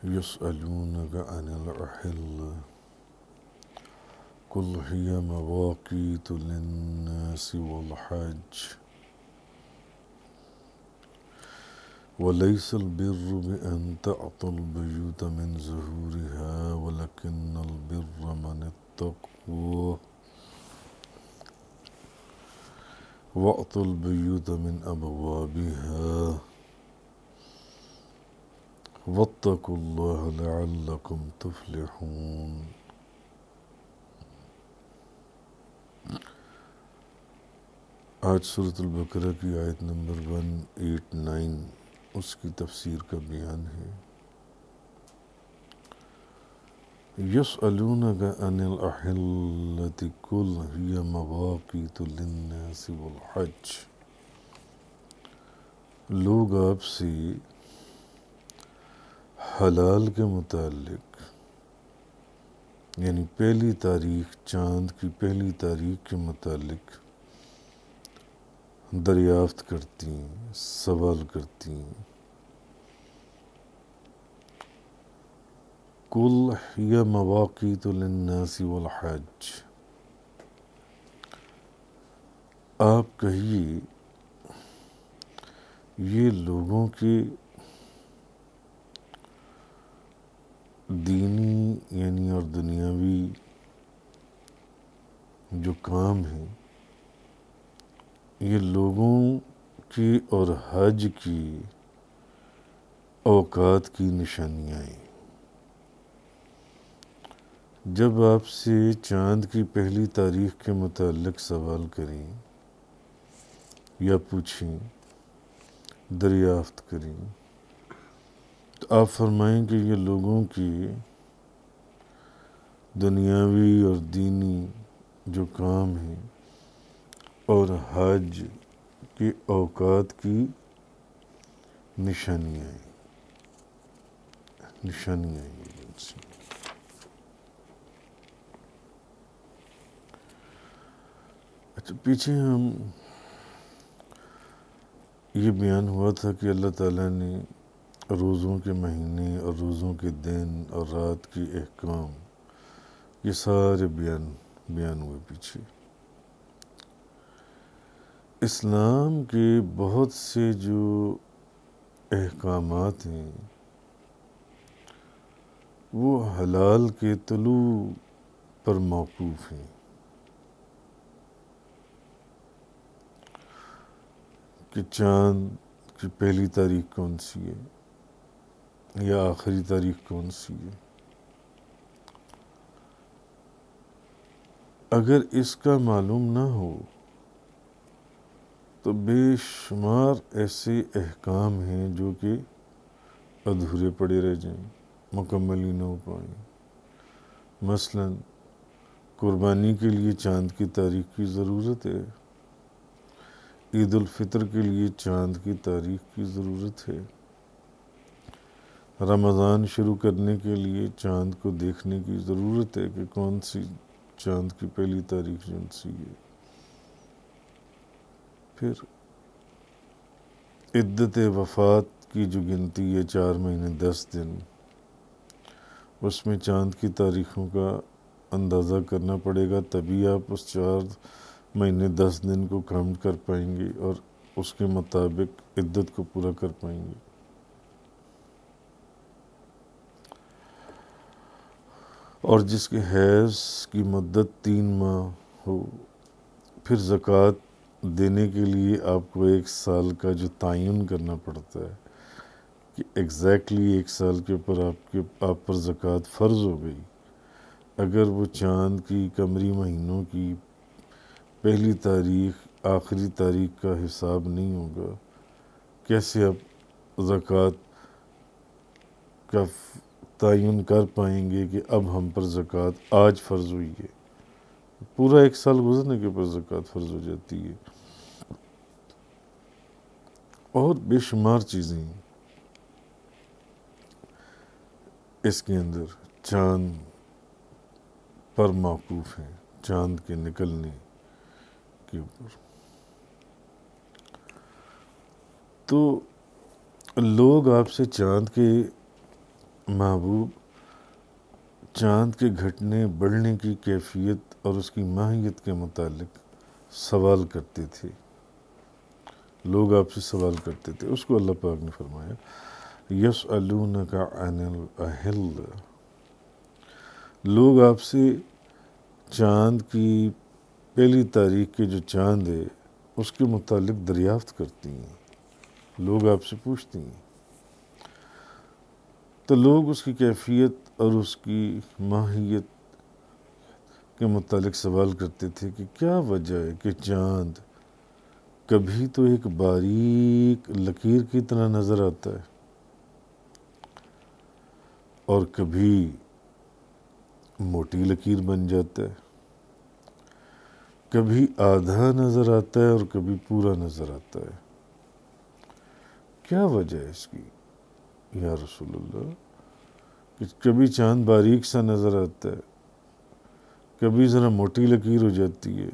يسألونك عن الأحلة قل هي مواقيت للناس والحج وليس البر بأن تأتوا البيوت من ظهورها ولكن البر من اتقوا وأتوا البيوت من أبوابها واتقوا الله لعلكم تفلحون۔ آج سورۃ البقرہ کی آیت نمبر 189 اس کی تفسیر کا بیان ہے۔ یسألونک عن الأحلة قل هي مواقیت للناس والحج، لوگ آپ سے حلال کے متعلق یعنی پہلی تاریخ، چاند کی پہلی تاریخ کے متعلق دریافت کرتی ہیں، سوال کرتی ہیں۔ قل هي مواقیت للناس والحج، آپ کہیے یہ لوگوں کے دینی یعنی اور دنیاوی جو کام ہیں، یہ لوگوں کی اور حج کی اوقات کی نشانیاں ہیں۔ جب آپ سے چاند کی پہلی تاریخ کے متعلق سوال کریں یا پوچھیں، دریافت کریں، تو آپ فرمائیں کہ یہ لوگوں کی دنیاوی اور دینی جو کام ہیں اور حج کے اوقات کی نشانیاں ہیں۔ اچھا، پیچھے ہم یہ بیان ہوا تھا کہ اللہ تعالیٰ نے روزوں کے مہینے اور روزوں کے دن اور رات کی احکام یہ سارے بیان ہوئے پیچھے۔ اسلام کے بہت سے جو احکامات ہیں وہ حلال کے طلوع پر موقوف ہیں کہ چاند کی پہلی تاریخ کون سی ہے یا آخری تاریخ کون سی ہے۔ اگر اس کا معلوم نہ ہو تو بے شمار ایسے احکام ہیں جو کہ ادھورے پڑے رہ جائیں، مکمل ہی نہ ہو پائیں۔ مثلا قربانی کے لیے چاند کی تاریخ کی ضرورت ہے، عید الفطر کے لیے چاند کی تاریخ کی ضرورت ہے، رمضان شروع کرنے کے لیے چاند کو دیکھنے کی ضرورت ہے کہ کون سی چاند کی پہلی تاریخ جون سی ہے۔ پھر عدت وفات کی جو گنتی ہے 4 مہینے 10 دن، اس میں چاند کی تاریخوں کا اندازہ کرنا پڑے گا، تبھی آپ اس 4 مہینے 10 دن کو کاؤنٹ کر پائیں گے اور اس کے مطابق عدت کو پورا کر پائیں گے۔ اور جس کے حیض کی مدت 3 ماہ ہو، پھر زکوٰۃ دینے کے لیے آپ کو 1 سال کا جو تعین کرنا پڑتا ہے کہ ایگزیکٹلی 1 سال کے اوپر آپ پر زکوٰۃ فرض ہو گئی۔ اگر وہ چاند کی قمری مہینوں کی پہلی تاریخ آخری تاریخ کا حساب نہیں ہوگا، کیسے آپ زکوٰۃ کا تعین کر پائیں گے کہ اب ہم پر زکوٰۃ آج فرض ہوئی ہے؟ پورا 1 سال گزرنے کے اوپر زکوٰۃ فرض ہو جاتی ہے۔ اور بے شمار چیزیں اس کے اندر چاند پر موقوف ہیں، چاند کے نکلنے کے اوپر۔ تو لوگ آپ سے چاند کے محبوب چاند کے گھٹنے بڑھنے کی کیفیت اور اس کی ماہیت کے متعلق سوال کرتے تھے، لوگ آپ سے سوال کرتے تھے. اس کو اللہ پاک نے فرمایا یسألونک عن الاہل، لوگ آپ سے چاند کی پہلی تاریخ کے جو چاند ہے اس کے متعلق دریافت کرتی ہیں، لوگ آپ سے پوچھتی ہیں. تو لوگ اس کی کیفیت اور اس کی ماہیت کے متعلق سوال کرتے تھے کہ کیا وجہ ہے کہ چاند کبھی تو ایک باریک لکیر کی طرح نظر آتا ہے اور کبھی موٹی لکیر بن جاتا ہے، کبھی آدھا نظر آتا ہے اور کبھی پورا نظر آتا ہے. کیا وجہ ہے اس کی یا رسول اللہ؟ کہ کبھی چاند باریک سا نظر آتا ہے، کبھی ذرا موٹی لکیر ہو جاتی ہے،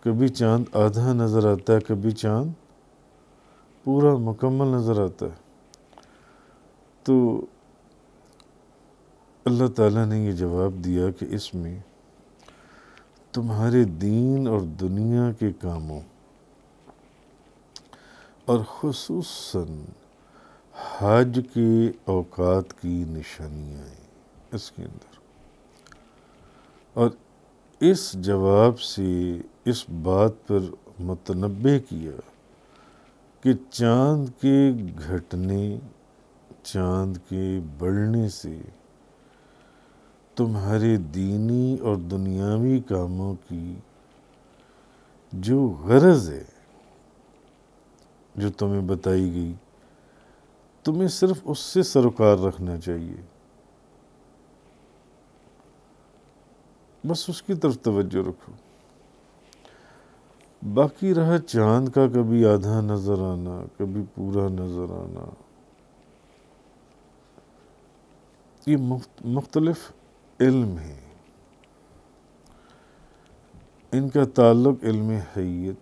کبھی چاند آدھا نظر آتا ہے، کبھی چاند پورا مکمل نظر آتا ہے. تو اللہ تعالیٰ نے یہ جواب دیا کہ اس میں تمہارے دین اور دنیا کے کاموں اور خصوصاً حج کے اوقات کی نشانیاں ہیں اس کے اندر. اور اس جواب سے اس بات پر متنبہ کیا کہ چاند کے گھٹنے، چاند کے بڑھنے سے تمہارے دینی اور دنیاوی کاموں کی جو غرض ہے جو تمہیں بتائی گئی، تمہیں صرف اس سے سروکار رکھنا چاہیے، بس اس کی طرف توجہ رکھو. باقی رہا چاند کا کبھی آدھا نظر آنا، کبھی پورا نظر آنا، یہ مختلف علم ہیں. ان کا تعلق علم حیت،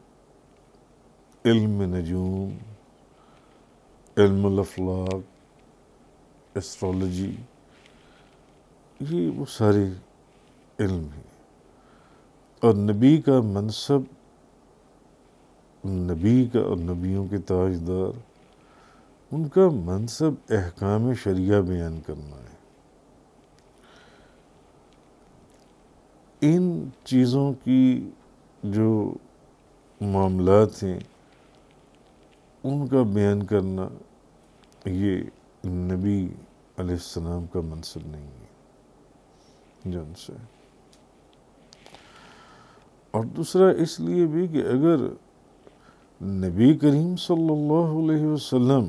علم نجوم، علم الافلاک، ایسٹرالوجی، یہ وہ سارے علم ہیں. اور نبی کا منصب، نبی کا اور نبیوں کے تاجدار، ان کا منصب احکام شریعہ بیان کرنا ہے. ان چیزوں کی جو معاملات ہیں ان کا بیان کرنا یہ نبی علیہ السلام کا منصب نہیں ہے جن سے. اور دوسرا اس لیے بھی کہ اگر نبی کریم صلی اللہ علیہ وسلم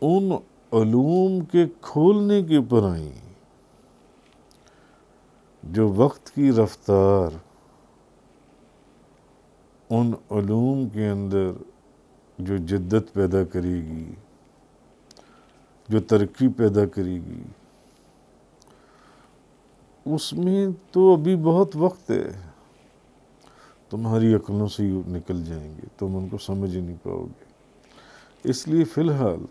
ان علوم کے کھولنے کے پر آئیں جو وقت کی رفتار ان علوم کے اندر جو جدت پیدا کرے گی، جو ترقی پیدا کرے گی، اس میں تو ابھی بہت وقت ہے. تمہاری عقلوں سے ہی نکل جائیں گے، تم ان کو سمجھ ہی نہیں پاؤ گے. اس لیے فی الحال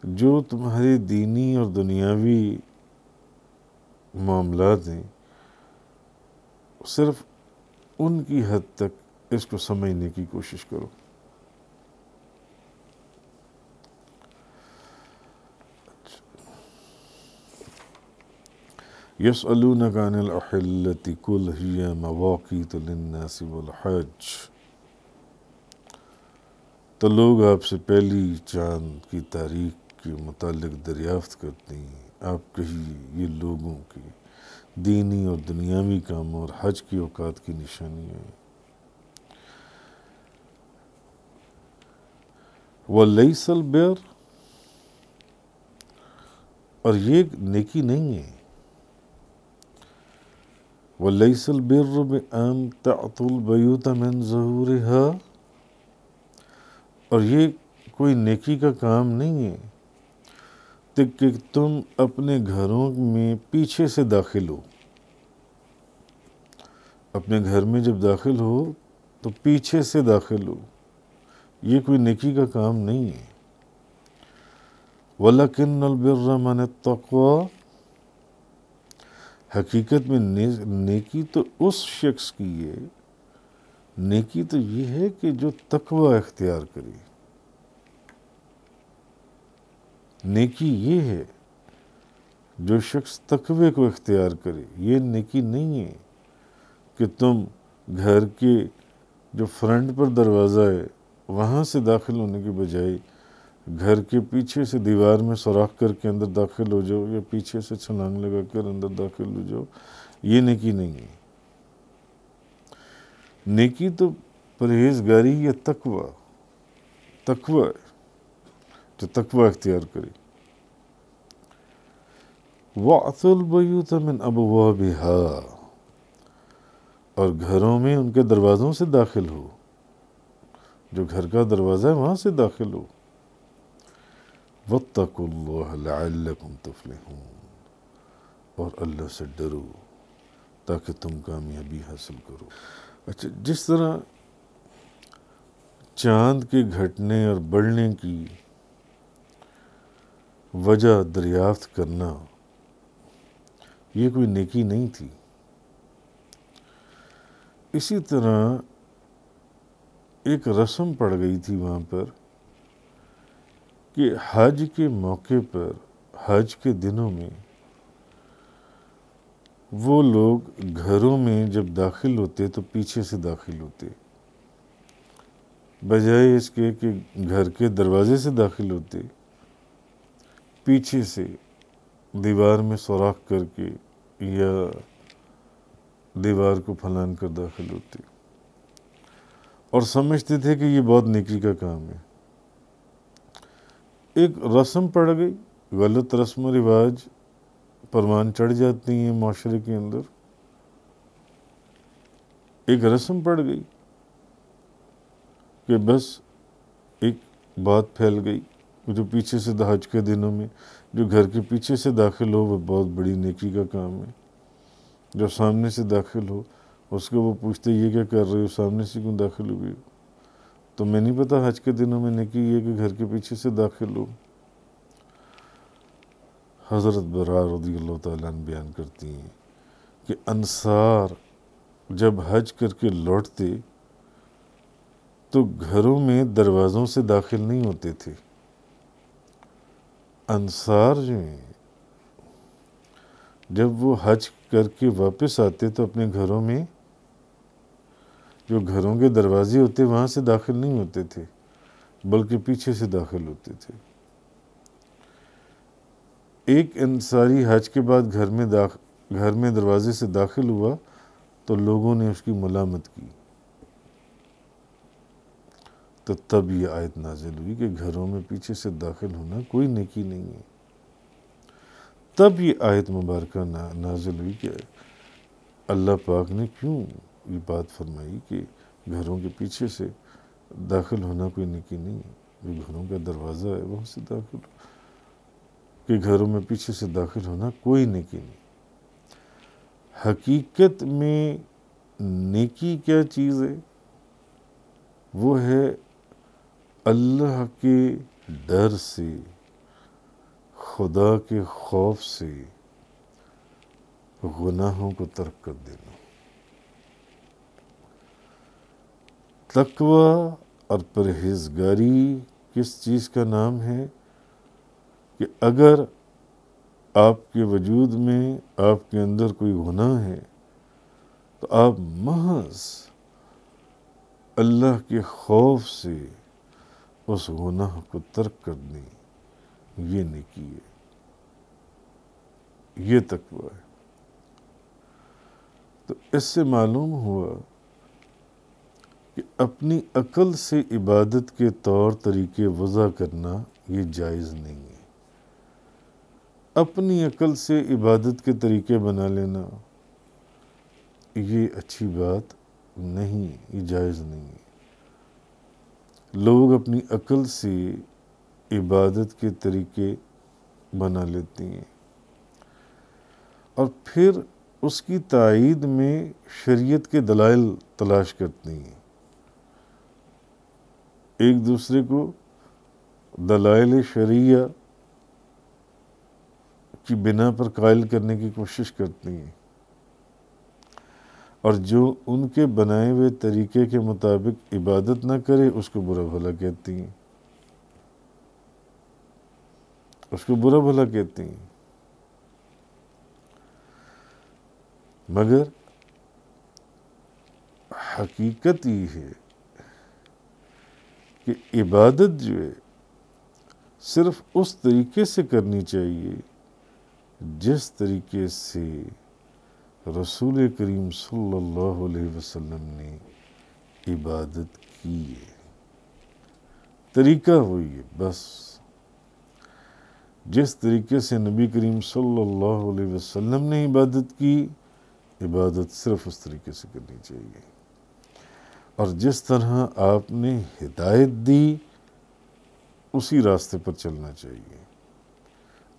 جو تمہارے دینی اور دنیاوی معاملات ہیں صرف ان کی حد تک اس کو سمجھنے کی کوشش کرو. یسألونک عن الأحلة قل هي مواقیت للناس والحج، تو لوگ آپ سے پہلی چاند کی تاریخ کے متعلق دریافت کرتے ہیں. آپ کہیے یہ لوگوں کے دینی اور دنیاوی کاموں اور حج کے اوقات کی نشانیاں ہیں. وَلَيْسَ الْبِرُّ، اور یہ نیکی نہیں ہے. وَلَيْسَ الْبِرُّ بِأَن تَأْتُوا الْبُيُوتَ مِنْ ظُهُورِهَا، اور یہ کوئی نیکی کا کام نہیں ہے کہ تم اپنے گھروں میں پیچھے سے داخل ہو. اپنے گھر میں جب داخل ہو تو پیچھے سے داخل ہو، یہ کوئی نیکی کا کام نہیں ہے۔ وَلَكِنَّ الْبِرَّ مَنِ التَّقْوَى، حقیقت میں نیکی تو اس شخص کی ہے، نیکی تو یہ ہے کہ جو تقوی اختیار کرے۔ نیکی یہ ہے جو شخص تقوی کو اختیار کرے۔ یہ نیکی نہیں ہے کہ تم گھر کے جو فرنٹ پر دروازہ ہے وہاں سے داخل ہونے کے بجائے گھر کے پیچھے سے دیوار میں سوراخ کر کے اندر داخل ہو جاؤ، یا پیچھے سے چھلانگ لگا کر اندر داخل ہو جاؤ۔ یہ نیکی نہیں ہے۔ نیکی تو پرہیزگاری یا تقوی ہے، جو تقوی اختیار کرے۔ وَأْتُوا الْبُيُوتَ مِنْ أَبْوَابِهَا، اور گھروں میں ان کے دروازوں سے داخل ہو، جو گھر کا دروازہ ہے وہاں سے داخل ہو۔ وَاتَّقُوا اللَّهَ لَعَلَّكُمْ تُفْلِحُونَ، اور اللہ سے ڈرو تاکہ تم کامیابی حاصل کرو۔ اچھا، جس طرح چاند کے گھٹنے اور بڑھنے کی وجہ دریافت کرنا یہ کوئی نیکی نہیں تھی، اسی طرح ایک رسم پڑ گئی تھی وہاں پر کہ حج کے موقع پر، حج کے دنوں میں وہ لوگ گھروں میں جب داخل ہوتے تو پیچھے سے داخل ہوتے، بجائے اس کے کہ گھر کے دروازے سے داخل ہوتے، پیچھے سے دیوار میں سوراخ کر کے یا دیوار کو پھلان کر داخل ہوتے، اور سمجھتے تھے کہ یہ بہت نیکی کا کام ہے۔ ایک رسم پڑ گئی، غلط رسم و رواج پروان چڑھ جاتی ہیں معاشرے کے اندر۔ ایک رسم پڑ گئی کہ بس ایک بات پھیل گئی، جو پیچھے سے حج کے دنوں میں جو گھر کے پیچھے سے داخل ہو وہ بہت بڑی نیکی کا کام ہے، جو سامنے سے داخل ہو اس کو وہ پوچھتے یہ کیا کر رہے ہو، سامنے سے کیوں داخل ہوئے ہو؟ تو میں نہیں پتا حج کے دنوں میں نیکی یہ کہ گھر کے پیچھے سے داخل ہو۔ حضرت برا رضی اللہ تعالیٰ عنہ بیان کرتی ہیں کہ انصار جب حج کر کے لوٹتے تو گھروں میں دروازوں سے داخل نہیں ہوتے تھے۔ انصار جو ہیں جب وہ حج کر کے واپس آتے تو اپنے گھروں میں جو گھروں کے دروازے ہوتے وہاں سے داخل نہیں ہوتے تھے، بلکہ پیچھے سے داخل ہوتے تھے۔ ایک انصاری حج کے بعد گھر میں دروازے سے داخل ہوا تو لوگوں نے اس کی ملامت کی، تو تب یہ آیت نازل ہوئی کہ گھروں میں پیچھے سے داخل ہونا کوئی نیکی نہیں ہے۔ تب یہ آیت مبارکہ نازل ہوئی کہ اللہ پاک نے کیوں یہ بات فرمائی کہ گھروں کے پیچھے سے داخل ہونا کوئی نیکی نہیں ہے، جو گھروں کا دروازہ ہے وہاں سے داخل ہو، کہ گھروں میں پیچھے سے داخل ہونا کوئی نیکی نہیں۔ حقیقت میں نیکی کیا چیز ہے؟ وہ ہے اللہ کے ڈر سے، خدا کے خوف سے گناہوں کو ترک کر دینا۔ تقوی اور پرہیزگاری کس چیز کا نام ہے؟ کہ اگر آپ کے وجود میں آپ کے اندر کوئی گناہ ہے تو آپ محض اللہ کے خوف سے اس گناہ کو ترک کر دیں، یہ نیکی ہے، یہ تقوی ہے۔ تو اس سے معلوم ہوا کہ اپنی عقل سے عبادت کے طور طریقے وضع کرنا یہ جائز نہیں ہے۔ اپنی عقل سے عبادت کے طریقے بنا لینا یہ اچھی بات نہیں، یہ جائز نہیں ہے۔ لوگ اپنی عقل سے عبادت کے طریقے بنا لیتے ہیں اور پھر اس کی تائید میں شریعت کے دلائل تلاش کرتے ہیں۔ ایک دوسرے کو دلائل شرعیہ کی بنا پر قائل کرنے کی کوشش کرتی ہیں، اور جو ان کے بنائے ہوئے طریقے کے مطابق عبادت نہ کرے اس کو برا بھلا کہتی ہیں، اس کو برا بھلا کہتی ہیں۔ مگر حقیقت یہ ہے کہ عبادت جو ہے صرف اس طریقے سے کرنی چاہیے جس طریقے سے رسول کریم صلی اللہ علیہ وسلم نے عبادت کی ہے۔ طریقہ وہی ہے، بس جس طریقے سے نبی کریم صلی اللہ علیہ وسلم نے عبادت کی، عبادت صرف اس طریقے سے کرنی چاہیے، اور جس طرح آپ نے ہدایت دی اسی راستے پر چلنا چاہیے۔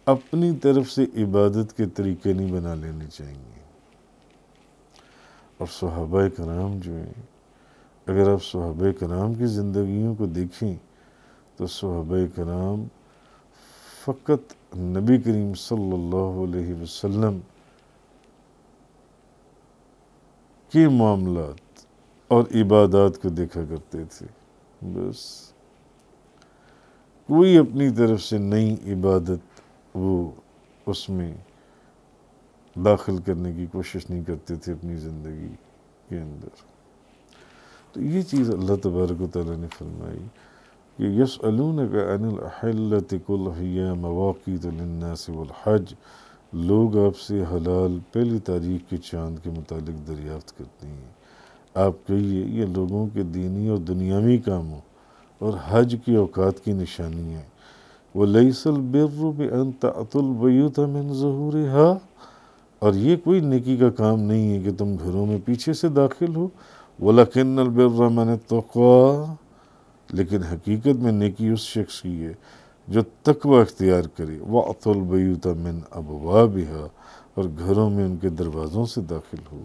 اپنی طرف سے عبادت کے طریقے نہیں بنا لینے چاہیے۔ اور صحابہ کرام جو ہیں، اگر آپ صحابہ کرام کی زندگیوں کو دیکھیں تو صحابہ کرام فقط نبی کریم صلی اللہ علیہ وسلم کے معاملات اور عبادات کو دیکھا کرتے تھے، بس کوئی اپنی طرف سے نئی عبادت وہ اس میں داخل کرنے کی کوشش نہیں کرتے تھے اپنی زندگی کے اندر۔ تو یہ چیز اللہ تبارک و تعالیٰ نے فرمائی کہ یسألونک عن الأحلة قل ہی مواقیت للناس والحج، لوگ آپ سے حلال پہلی تاریخ کے چاند کے متعلق دریافت کرتے ہیں، آپ کہیے یہ لوگوں کے دینی اور دنیاوی کاموں اور حج کے اوقات کی نشانی ہے۔ وَلَيْسَ الْبِرُّ بِأَن تَأْتُوا الْبُيُوتَ مِنْ ظُهُورِهَا، اور یہ کوئی نیکی کا کام نہیں ہے کہ تم گھروں میں پیچھے سے داخل ہو، وَلَكِنَّ الْبِرَّ مَنِ اتَّقَىٰ، لیکن حقیقت میں نیکی اس شخص کی ہے جو تقوی اختیار کرے، وَأْتُوا الْبُيُوتَ مِنْ أَبْوَابِهَا، اور گھروں میں ان کے دروازوں سے داخل ہو،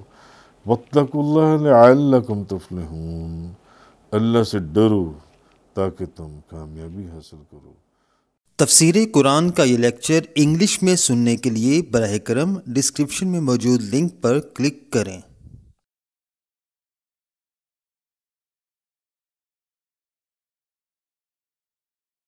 وَاتَّقُوا اللَّهَ لَعَلَّكُمْ تُفْلِحُونَ، اللہ سے ڈرو تاکہ تم کامیابی حاصل کرو۔ تفسیر قرآن کا یہ لیکچر انگلش میں سننے کے لیے براہ کرم ڈسکرپشن میں موجود لنک پر کلک کریں۔